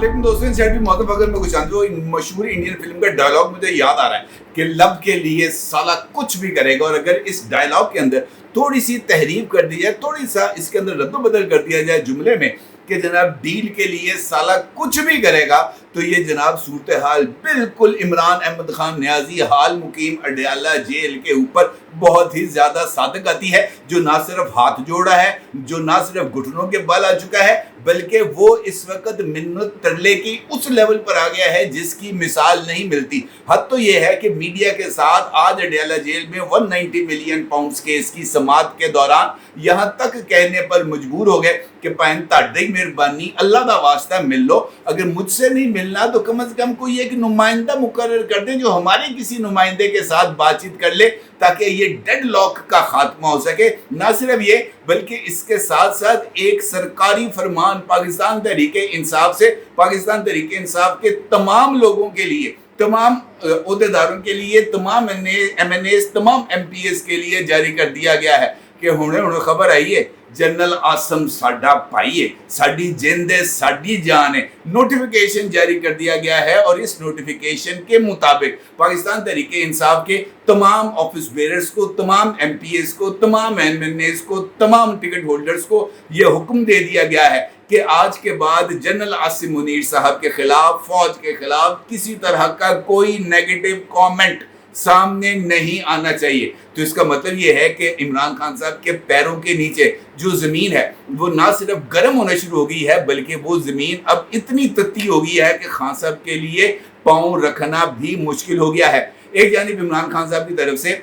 वालेकुम दोस्तों, इन साइड भी मौतम अगर मैं कुछ जानती हूँ, मशहूर इंडियन फिल्म का डायलॉग मुझे याद आ रहा है कि लब के लिए साला कुछ भी करेगा। और अगर इस डायलॉग के अंदर थोड़ी सी तहरीफ कर दी जाए, थोड़ी सा इसके अंदर रद्दोबदल कर दिया जाए जुमले में कि जनाब डील के लिए साला कुछ भी करेगा, तो ये जनाब सूरत हाल बिल्कुल इमरान अहमद खान न्याजी हाल मुकीम अडयाला जेल के ऊपर बहुत ही ज्यादा सादक आती है, जो ना सिर्फ हाथ जोड़ा है, जो ना सिर्फ घुटनों के बल आ चुका है, बल्कि वो इस वक्त मिन्नत तरले की उस लेवल पर आ गया है जिसकी मिसाल नहीं मिलती। हद तो ये है कि मीडिया के साथ आज अडयाला जेल में 190 मिलियन पाउंड्स केस की समाअत के दौरान यहाँ तक कहने पर मजबूर हो गए कि पैन ताड़ी मेहरबानी अल्लाह दा वास्ता मिल लो, अगर मुझसे नहीं मिलना तो कम से कम कोई एक नुमाइंदा मुकर्रर कर दें जो हमारे किसी नुमाइंदे के साथ बातचीत कर ले, ताकि ये डेड लॉक का खात्मा हो सके। ना सिर्फ ये बल्कि इसके साथ साथ एक सरकारी फरमान पाकिस्तान तहरीक इंसाफ से, पाकिस्तान तहरीक इंसाफ के तमाम लोगों के लिए, तमाम ओहदेदारों के लिए, तमाम MNAs, तमाम MPs के लिए जारी कर दिया गया है कि हुणे खबर आई है जनरल आसम साडा भाई है, साडी जिंद है, साडी जान है। नोटिफिकेशन जारी कर दिया गया है और इस नोटिफिकेशन के मुताबिक पाकिस्तान तहरीक इंसाफ के तमाम ऑफिस बेरर्स को, तमाम MPs को, तमाम MNAs को, तमाम टिकट होल्डर्स को यह हुक्म दे दिया गया है कि आज के बाद जनरल आसिम मुनीर साहब के खिलाफ, फौज के खिलाफ किसी तरह का कोई नेगेटिव कमेंट सामने नहीं आना चाहिए। तो इसका मतलब ये है कि इमरान खान साहब के पैरों के नीचे जो जमीन है वो ना सिर्फ गर्म होना शुरू हो गई है, बल्कि वो जमीन अब इतनी तत्ती हो गई है कि खान साहब के लिए पांव रखना भी मुश्किल हो गया है। एक जानिब इमरान खान साहब की तरफ से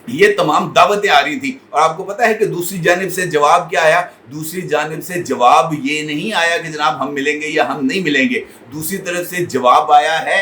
ये तमाम दावतें आ रही थी और आपको पता है कि दूसरी जानिब से जवाब क्या आया। दूसरी जानिब से जवाब ये नहीं आया कि जनाब हम मिलेंगे या हम नहीं मिलेंगे। दूसरी तरफ से जवाब आया है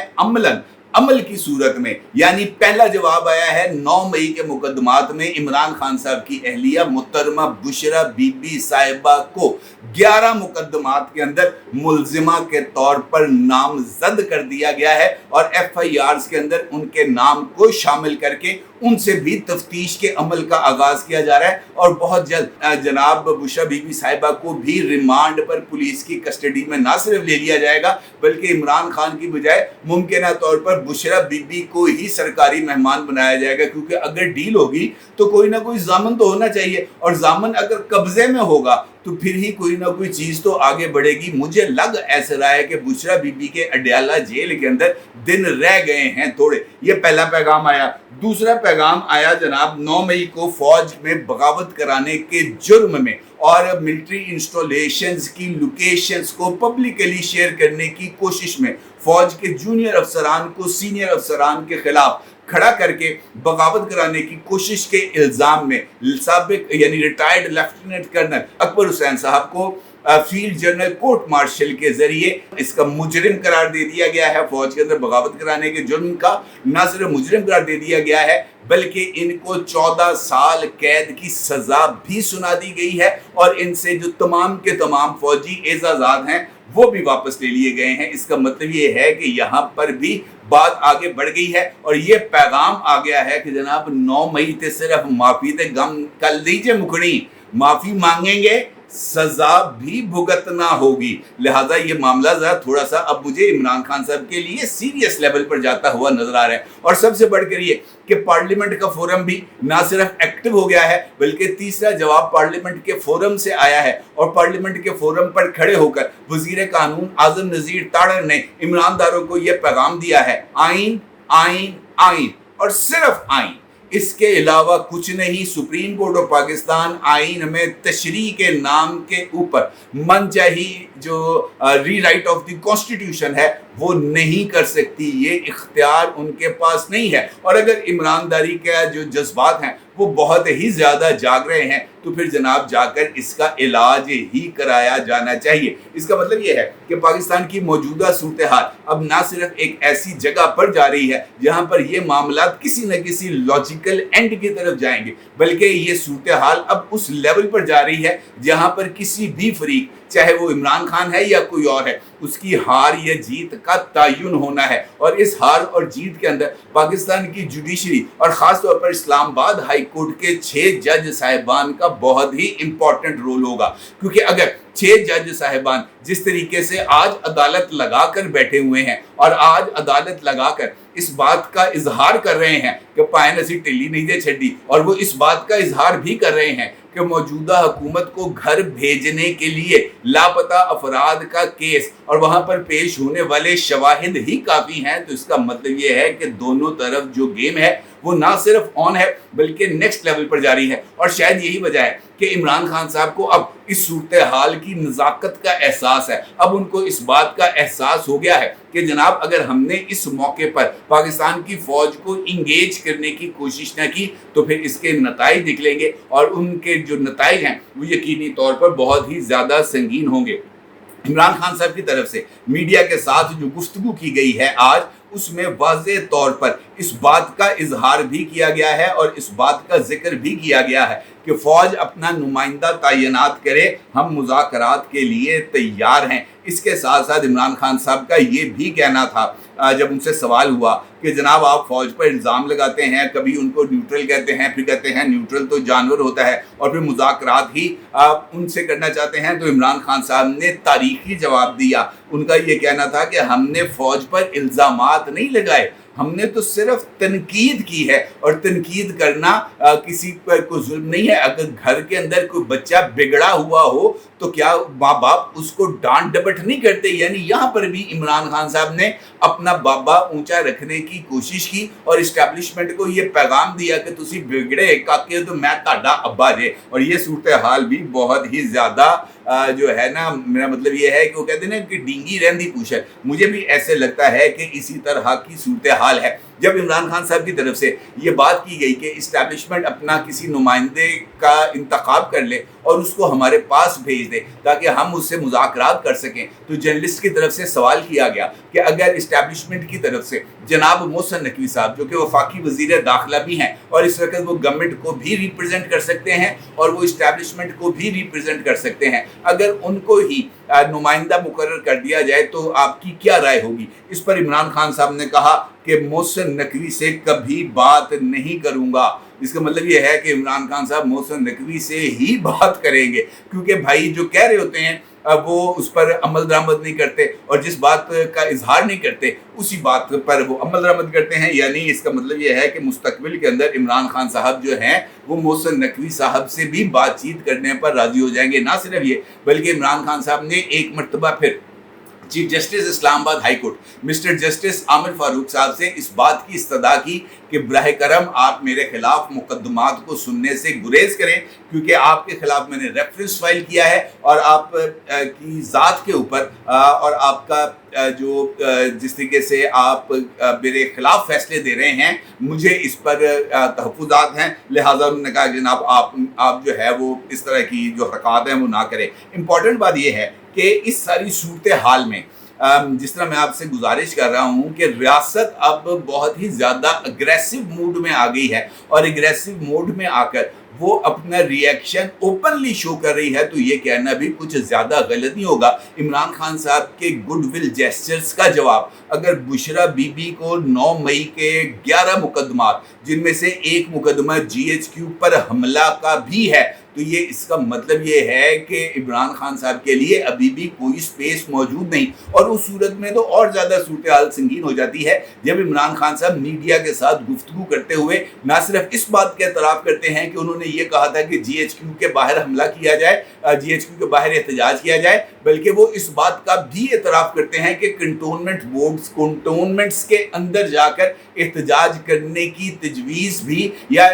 अमल की सूरत में। यानी पहला जवाब आया है 9 मई के मुकदमात में इमरान खान साहब की अहलिया मुहतरमा बुशरा बीबी साहिबा को 11 मुकदमात के अंदर मुलजिमा के तौर पर नामजद कर दिया गया है और FIRs के अंदर उनके नाम को शामिल करके उनसे भी तफ्तीश के अमल का आगाज किया जा रहा है। और बहुत जल्द जनाब बुशरा बीबी साहिबा को भी रिमांड पर पुलिस की कस्टडी में ना सिर्फ ले लिया जाएगा, बल्कि इमरान खान की बजाय मुमकिन तौर पर बुशरा बीबी को ही सरकारी मेहमान बनाया जाएगा, क्योंकि अगर डील होगी तो कोई ना कोई जामन तो होना चाहिए और जामन अगर कब्जे में होगा तो फिर ही कोई ना कोई चीज तो आगे बढ़ेगी। मुझे लग ऐसा रहा है कि बुशरा बीबी के अडयाला जेल के अंदर दिन रह गए हैं थोड़े। ये पहला पैगाम आया। दूसरा पैगाम आया जनाब 9 मई को फौज में बगावत कराने के जुर्म में और मिलिट्री इंस्टॉलेशंस की लोकेशंस को पब्लिकली शेयर करने की कोशिश में फौज के जूनियर अफसरान को सीनियर अफसरान के खिलाफ खड़ा करके बगावत कराने की कोशिश के इल्जाम में साबिक यानी retired lieutenant colonel Akbar Hussain साहब को फील्ड जनरल कोर्ट मार्शल के जरिए इसका मुजरिम करार दे दिया गया है। फौज के अंदर बगावत कराने के जुर्म का न सिर्फ मुजरिम करार दे दिया गया है, बल्कि इनको 14 साल कैद की सजा भी सुना दी गई है और इनसे जो तमाम के तमाम फौजी एजाजात हैं वो भी वापस ले लिए गए हैं। इसका मतलब ये है कि यहाँ पर भी बात आगे बढ़ गई है और ये पैगाम आ गया है कि जनाब 9 मई ते सिर्फ माफी ते गम कर लीजिए मुकड़ी, माफी मांगेंगे, सजा भी भुगतना होगी। लिहाजा ये मामला जरा थोड़ा सा अब मुझे इमरान खान साहब के लिए सीरियस लेवल पर जाता हुआ नजर आ रहा है। और सबसे बढ़कर ये कि पार्लियामेंट का फोरम भी ना सिर्फ एक्टिव हो गया है, बल्कि तीसरा जवाब पार्लियामेंट के फोरम से आया है और पार्लियामेंट के फोरम पर खड़े होकर वजीर कानून आजम नजीर ताड़र ने ईमानदारों को यह पैगाम दिया है, आइन आइन आइन और सिर्फ आइन, इसके अलावा कुछ नहीं। सुप्रीम कोर्ट ऑफ पाकिस्तान आइन में तशरीह के नाम के ऊपर मनचाही जो रीराइट ऑफ द कॉन्स्टिट्यूशन है वो नहीं कर सकती। ये इख्तियार उनके पास नहीं है। और अगर ईमानदारी का जो जज्बात हैं वो बहुत ही ज़्यादा जाग रहे हैं तो फिर जनाब जाकर इसका इलाज ही कराया जाना चाहिए। इसका मतलब ये है कि पाकिस्तान की मौजूदा सूरत हाल अब ना सिर्फ एक ऐसी जगह पर जा रही है जहाँ पर ये मामला किसी न किसी लॉजिकल एंड की तरफ जाएंगे, बल्कि ये सूरत हाल अब उस लेवल पर जा रही है जहाँ पर किसी भी फरीक, चाहे वो इमरान खान है या कोई और है, उसकी हार या जीत का तयन होना है। और इस हार और जीत के अंदर पाकिस्तान की जुडिशरी और ख़ास तौर पर इस्लामाबाद हाई कोर्ट के 6 जज साहिबान का बहुत ही इंपॉर्टेंट रोल होगा, क्योंकि अगर 6 जज साहिबान जिस तरीके से आज अदालत लगाकर बैठे हुए हैं और आज अदालत लगाकर इस बात का इजहार कर रहे हैं कि पायन असी टिल्ली नहीं दे छड़ी, और वो इस बात का इजहार भी कर रहे हैं कि मौजूदा हुकूमत को घर भेजने के लिए लापता अफराद का केस और वहां पर पेश होने वाले शवाहिद ही काफ़ी हैं, तो इसका मतलब ये है कि दोनों तरफ जो गेम है वो ना सिर्फ ऑन है बल्कि नेक्स्ट लेवल पर जारी है। और शायद यही वजह है कि इमरान खान साहब को अब इस सूरत हाल की नज़ाकत का एहसास है। अब उनको इस बात का एहसास हो गया है कि जनाब अगर हमने इस मौके पर पाकिस्तान की फ़ौज को इंगेज करने की कोशिश न की तो फिर इसके नताइज निकलेंगे, और उनके जो नताइज हैं वो यकीनी तौर पर बहुत ही ज़्यादा संगीन होंगे। इमरान खान साहब की तरफ से मीडिया के साथ जो गुफ्तगू की गई है आज, उसमें वाज़ेह तौर पर इस बात का इजहार भी किया गया है और इस बात का जिक्र भी किया गया है कि फ़ौज अपना नुमाइंदा तैनात करे, हम मुज़ाकरात के लिए तैयार हैं। इसके साथ साथ इमरान खान साहब का ये भी कहना था जब उनसे सवाल हुआ कि जनाब आप फ़ौज पर इल्ज़ाम लगाते हैं, कभी उनको न्यूट्रल कहते हैं, फिर कहते हैं न्यूट्रल तो जानवर होता है, और फिर मुज़ाकरात ही आप उनसे करना चाहते हैं, तो इमरान खान साहब ने तारीख़ी जवाब दिया। उनका ये कहना था कि हमने फ़ौज पर इल्ज़ामात नहीं लगाए, हमने तो सिर्फ तनकीद की है, और तनकीद करना किसी पर कोई जुल्म नहीं है। अगर घर के अंदर कोई बच्चा बिगड़ा हुआ हो तो क्या माँ बाप उसको डांट डपट नहीं करते? यानी यहाँ पर भी इमरान खान साहब ने अपना बाबा ऊंचा रखने की कोशिश की और इस्टेब्लिशमेंट को ये पैगाम दिया कि तुसी बिगड़े काके तो मैं ताड़ा अब्बा जे। और ये सूरत हाल भी बहुत ही ज़्यादा जो है ना, मेरा मतलब ये है कि वो कहते हैं ना कि डींगी रहंदी पूछे, मुझे भी ऐसे लगता है कि इसी तरह की सूरत हाल है। जब इमरान खान साहब की तरफ से ये बात की गई कि इस्टेब्लिशमेंट अपना किसी नुमाइंदे का इंतखाब कर ले और उसको हमारे पास भेज दे ताकि हम उससे मुज़ाकरात कर सकें, तो जर्नलिस्ट की तरफ से सवाल किया गया कि अगर इस्टेब्लिशमेंट की तरफ से जनाब मोहसिन नकवी साहब जो कि वफाकी वज़ीर दाखिला भी हैं और इस वक्त वो गवर्नमेंट को भी रिप्रेजेंट कर सकते हैं और वो इस्टेब्लिशमेंट को भी रिप्रेजेंट कर सकते हैं, अगर उनको ही नुमाइंदा मुकर्रर कर दिया जाए तो आपकी क्या राय होगी? इस पर इमरान खान साहब ने कहा कि मोहसिन नकवी से कभी बात नहीं करूंगा। इसका मतलब ये है कि इमरान खान साहब मोहसिन नकवी से ही बात करेंगे, क्योंकि भाई जो कह रहे होते हैं वो उस पर अमल दरामद नहीं करते और जिस बात का इजहार नहीं करते उसी बात पर वो अमल दरामद करते हैं। यानी इसका मतलब ये है कि मुस्तकबिल के अंदर इमरान खान साहब जो हैं वो मोहसिन नकवी साहब से भी बातचीत करने पर राजी हो जाएंगे। ना सिर्फ ये बल्कि इमरान खान साहब ने एक मरतबा फिर chief justice Islamabad high court mister justice Aamir Farooq साहब से इस बात की इस्तदा की कि बराह करम आप मेरे खिलाफ मुकदमात को सुनने से गुरेज करें, क्योंकि आपके खिलाफ मैंने रेफरेंस फाइल किया है और आप की ज़ात के ऊपर और आपका जो जिस तरीके से आप मेरे खिलाफ फैसले दे रहे हैं मुझे इस पर तहफ़्फ़ुज़ात हैं, लिहाजा उन्होंने कहा जनाब आप जो है वो इस तरह की जो हरकत हैं वो ना करें। इम्पॉर्टेंट बात ये है कि इस सारी सूरत हाल में जिस तरह मैं आपसे गुजारिश कर रहा हूँ कि रियासत अब बहुत ही ज़्यादा अग्रेसिव मूड में आ गई है और एग्रेसिव मूड में आकर वो अपना रिएक्शन ओपनली शो कर रही है, तो ये कहना भी कुछ ज़्यादा गलत नहीं होगा। इमरान खान साहब के गुडविल जेस्चर्स का जवाब अगर बुशरा बीबी को 9 मई के 11 मुकदमात जिनमें से एक मुकदमा GHQ पर हमला का भी है, तो ये इसका मतलब ये है कि इमरान खान साहब के लिए अभी भी कोई स्पेस मौजूद नहीं। और उस सूरत में तो और ज़्यादा सूरत हाल संगीन हो जाती है जब इमरान खान साहब मीडिया के साथ गुफ्तगू करते हुए ना सिर्फ इस बात का एतराफ़ करते हैं कि उन्होंने ये कहा था कि GHQ के बाहर हमला किया जाए, GHQ के बाहर एहतजाज किया जाए, बल्कि वो इस बात का भी एतराफ़ करते हैं कि कंटोनमेंट्स के अंदर जाकर एहतजाज करने की तजवीज़ भी या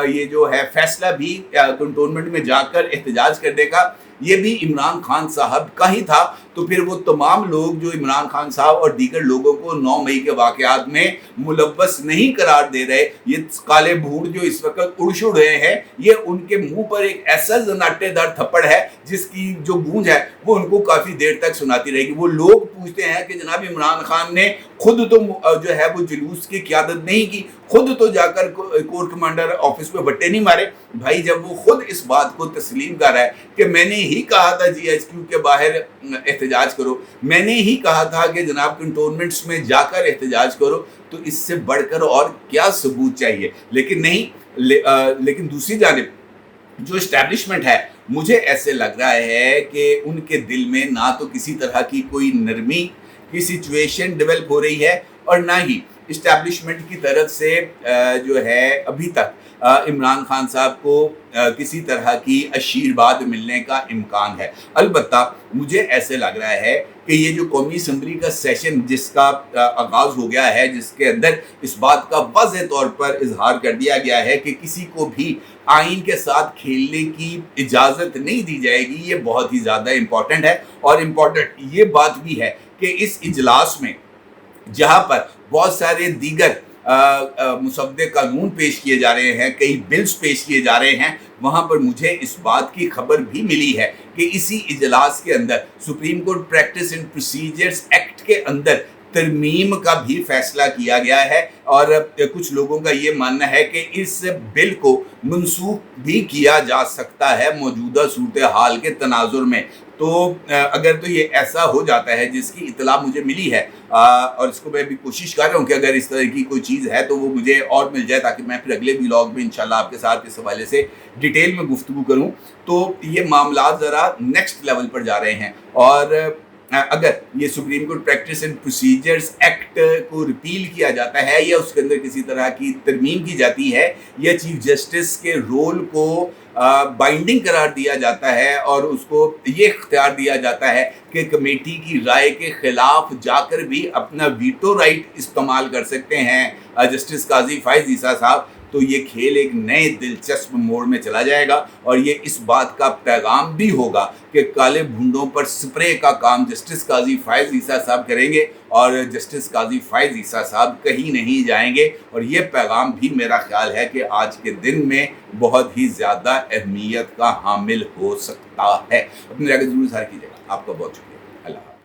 ये जो है फैसला भी कंटोनमेंट में जाकर एहतजाज करने का ये भी इमरान खान साहब का ही था। तो फिर वो तमाम लोग जो इमरान खान साहब और दीगर लोगों को 9 मई के वाक़यात में मुलव्वस नहीं करार दे रहे, ये काले भूड़ जो इस वक्त उड़ रहे हैं, ये उनके मुंह पर एक ऐसा जनाटेदार थप्पड़ है जिसकी जो गूंज है वो उनको काफ़ी देर तक सुनाती रहेगी। वो लोग पूछते हैं कि जनाब इमरान खान ने खुद तो जो है वो जुलूस की क़यादत नहीं की, खुद तो जाकर कोर कमांडर ऑफिस में बट्टे नहीं मारे। भाई जब वो खुद इस बात को तस्लीम कर रहा है कि मैंने ही कहा था GHQ के बाहर एहतजाज करो, मैंने ही कहा था कि जनाब कंटोनमेंट्स में जाकर एहतजाज करो, तो इससे बढ़कर और क्या सबूत चाहिए। लेकिन नहीं, लेकिन दूसरी जानिब जो इस्टेब्लिशमेंट है, मुझे ऐसे लग रहा है कि उनके दिल में ना तो किसी तरह की कोई नरमी की सिचुएशन डेवलप हो रही है, और ना ही इस्टेब्लिशमेंट की तरफ से जो है अभी तक इमरान खान साहब को किसी तरह की आशीर्वाद मिलने का इम्कान है। अलबत्ता मुझे ऐसे लग रहा है कि ये जो कौमी असम्बली का सेशन जिसका आगाज़ हो गया है, जिसके अंदर इस बात का वाज़ेह तौर पर इजहार कर दिया गया है कि किसी को भी आइन के साथ खेलने की इजाज़त नहीं दी जाएगी, ये बहुत ही ज़्यादा इम्पॉर्टेंट है। और इम्पॉर्टेंट ये बात भी है कि इस इजलास में जहाँ पर बहुत सारे दीगर मुसद्दे कानून पेश किए जा रहे हैं, कई बिल्स पेश किए जा रहे हैं, वहाँ पर मुझे इस बात की खबर भी मिली है कि इसी इजलास के अंदर supreme court practice and procedures act के अंदर तरमीम का भी फैसला किया गया है। और कुछ लोगों का ये मानना है कि इस बिल को मनसूख भी किया जा सकता है मौजूदा सूरत हाल के तनाजुर में। तो अगर तो ये ऐसा हो जाता है, जिसकी इतला मुझे मिली है, और इसको मैं भी कोशिश कर रहा हूँ कि अगर इस तरह की कोई चीज़ है तो वो मुझे और मिल जाए, ताकि मैं फिर अगले व्लॉग में इंशाल्लाह आपके साथ इस हवाले से डिटेल में गुफ्तगू करूँ। तो ये मामला ज़रा नेक्स्ट लेवल पर जा रहे हैं, और अगर ये supreme court practice and procedures act को रिपील किया जाता है या उसके अंदर किसी तरह की तरमीम की जाती है, या चीफ जस्टिस के रोल को बाइंडिंग करार दिया जाता है और उसको ये इख्तियार दिया जाता है कि कमेटी की राय के खिलाफ जाकर भी अपना वीटो राइट इस्तेमाल कर सकते हैं जस्टिस काजी फायज़ ईसा साहब, तो ये खेल एक नए दिलचस्प मोड़ में चला जाएगा। और ये इस बात का पैगाम भी होगा कि काले भुंडों पर स्प्रे का काम जस्टिस काजी फायज़ ईसा साहब करेंगे, और जस्टिस काजी फायज़ ईसा साहब कहीं नहीं जाएंगे। और ये पैगाम भी मेरा ख्याल है कि आज के दिन में बहुत ही ज़्यादा अहमियत का हामिल हो सकता है। अपनी जगह ज़रूर इज़हार कीजिएगा। आपका बहुत शुक्रिया। अल्लाह।